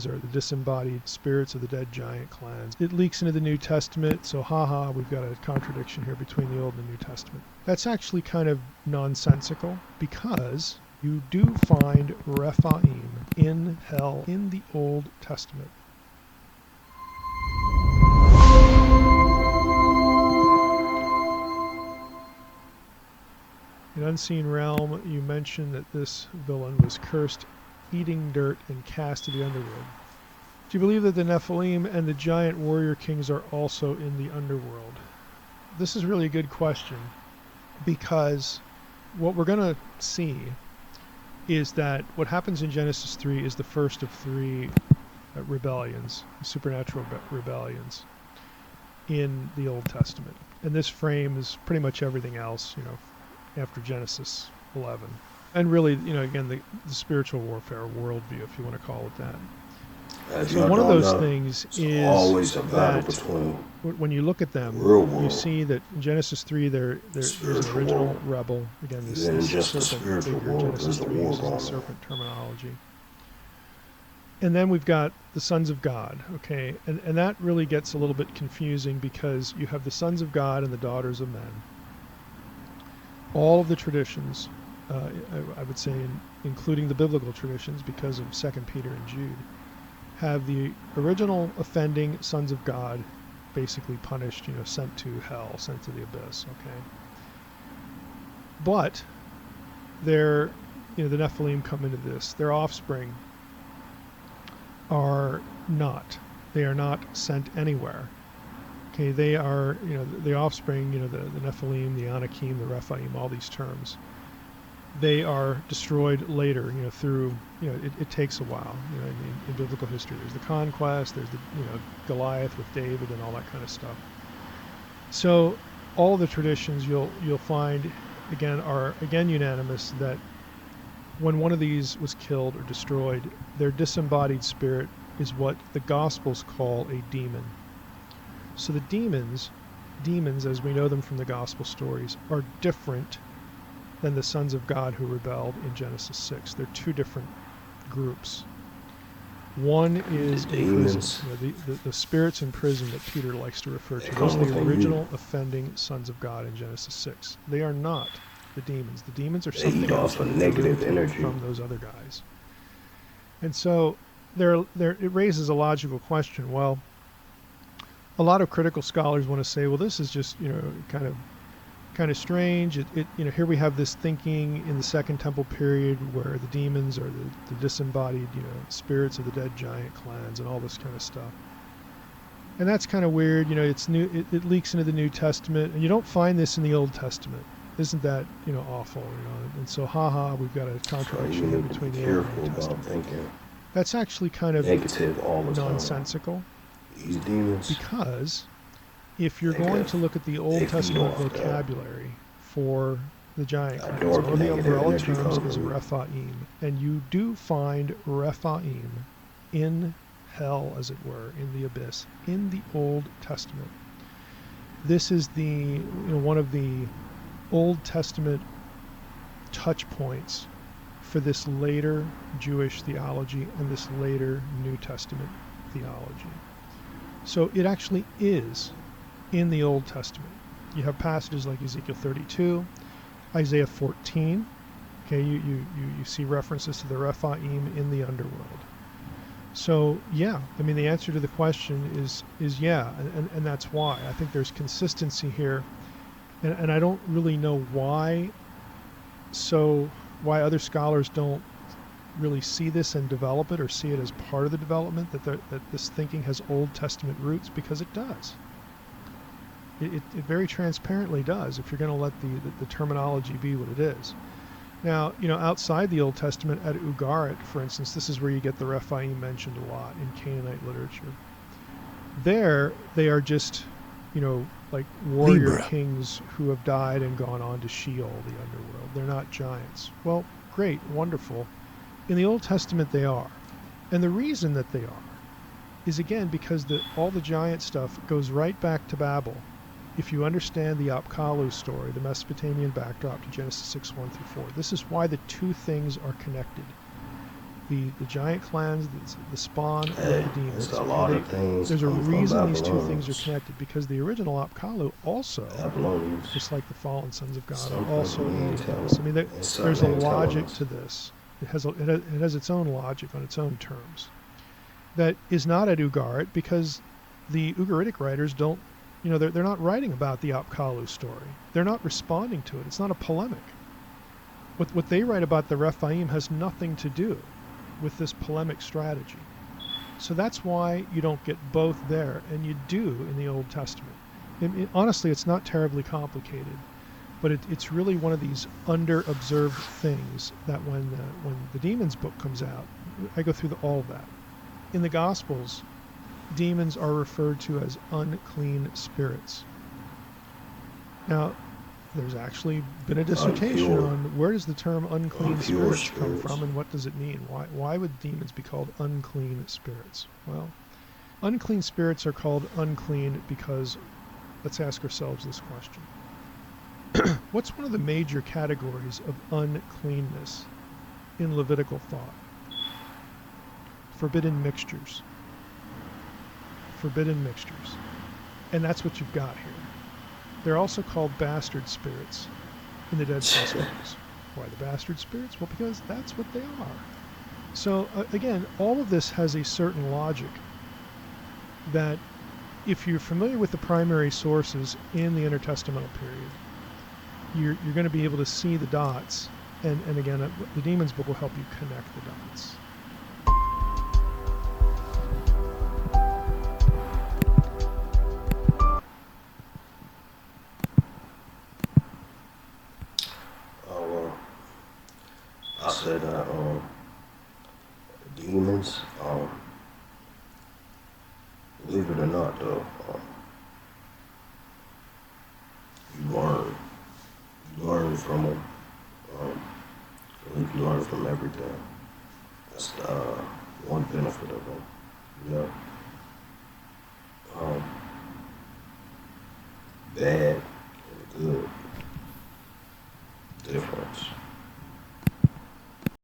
are the disembodied spirits of the dead giant clans. It leaks into the New Testament, so haha, we've got a contradiction here between the Old and the New Testament. That's actually kind of nonsensical, because you do find Rephaim in hell in the Old Testament. In Unseen Realm, you mentioned that this villain was cursed, eating dirt, and cast to the underworld. Do you believe that the Nephilim and the giant warrior kings are also in the underworld? This is really a good question, because what we're going to see is that what happens in Genesis 3 is the first of three rebellions, supernatural rebellions in the Old Testament. And this frames pretty much everything else, after Genesis 11. And really, again, the spiritual warfare worldview, if you want to call it that. So one of those things is always a battle between, when you look at them, you see that in Genesis 3 there's an original rebel. Again, this serpent figure, Genesis 3 uses the serpent terminology. And then we've got the sons of God, okay? And that really gets a little bit confusing, because you have the sons of God and the daughters of men. All of the traditions, I would say, including the biblical traditions, because of 2 Peter and Jude, have the original offending sons of God basically punished, sent to hell, sent to the abyss, okay? But the Nephilim come into this. Their offspring are not. They are not sent anywhere. Okay, they are, the offspring, the Nephilim, the Anakim, the Rephaim, all these terms. They are destroyed later, through, it takes a while. In biblical history, there's the conquest, there's the, Goliath with David and all that kind of stuff. So all the traditions you'll find, are unanimous that when one of these was killed or destroyed, their disembodied spirit is what the Gospels call a demon. So the demons as we know them from the Gospel stories, are different than the sons of God who rebelled in Genesis 6. They're two different groups. One is in prison, the spirits in prison that Peter likes to refer to. Those are the original offending sons of God in Genesis 6. They are not the demons. The demons are something else, negative energy from those other guys. And so it raises a logical question. Well, a lot of critical scholars want to say, well, this is just, kind of strange. Here we have this thinking in the Second Temple period where the demons are the disembodied, spirits of the dead giant clans and all this kind of stuff. And that's kind of weird. It's new. It leaks into the New Testament, and you don't find this in the Old Testament. Isn't that, awful? And so, we've got a contradiction here between the Old and the New Testament. That's actually kind of negative, all the nonsensical. These demons. Because if you're going to look at the Old Testament vocabulary for the giant clans, one of the umbrella terms is Rephaim, and you do find Rephaim in hell, as it were, in the abyss, in the Old Testament. This is the one of the Old Testament touch points for this later Jewish theology and this later New Testament theology. So it actually is in the Old Testament. You have passages like Ezekiel 32, Isaiah 14. Okay, you see references to the Rephaim in the underworld. So yeah, the answer to the question is yeah, and that's why. I think there's consistency here, and I don't really know why other scholars don't really see this and develop it, or see it as part of the development, that this thinking has Old Testament roots, because it does. It very transparently does, if you're going to let the terminology be what it is. Now, outside the Old Testament, at Ugarit, for instance, this is where you get the Rephaim mentioned a lot in Canaanite literature. There, they are just, like warrior kings who have died and gone on to Sheol, the underworld. They're not giants. Well, great, wonderful. In the Old Testament, they are. And the reason that they are is, again, because all the giant stuff goes right back to Babel. If you understand the Apkallu story, the Mesopotamian backdrop to Genesis 6:1-4, this is why the two things are connected. the giant clans, the spawn of the demons. There's a lot of things. There's a come from reason these two Babylonians. things are connected, because the original Apkallu also, Babylonians. just like the fallen sons of God, are Something also we ain't demons. I mean, telling- it's there's a something they ain't telling logic us. to this. It has its own logic on its own terms. That is not at Ugarit, because the Ugaritic writers don't, they're not writing about the Apkallu story. They're not responding to it. It's not a polemic. What they write about the Rephaim has nothing to do with this polemic strategy. So that's why you don't get both there, and you do in the Old Testament. Honestly, it's not terribly complicated, but it's really one of these under-observed things that when the Demons book comes out, I go through all of that. In the Gospels, demons are referred to as unclean spirits. Now, there's actually been a dissertation Unpure. on where does the term unclean Unpure spirits come spirits. from, and what does it mean? Why would demons be called unclean spirits? Well, unclean spirits are called unclean because, let's ask ourselves this question. What's one of the major categories of uncleanness in Levitical thought? Forbidden mixtures. Forbidden mixtures. And that's what you've got here. They're also called bastard spirits in the Dead Sea Scrolls. Why the bastard spirits? Well, because that's what they are. So again, all of this has a certain logic that if you're familiar with the primary sources in the intertestamental period, you're going to be able to see the dots. And again, the Demons book will help you connect the dots. I said demons, believe it or not though, you learn from them. I believe you learn from everything. That's the one benefit of them, you know. Bad and good, different.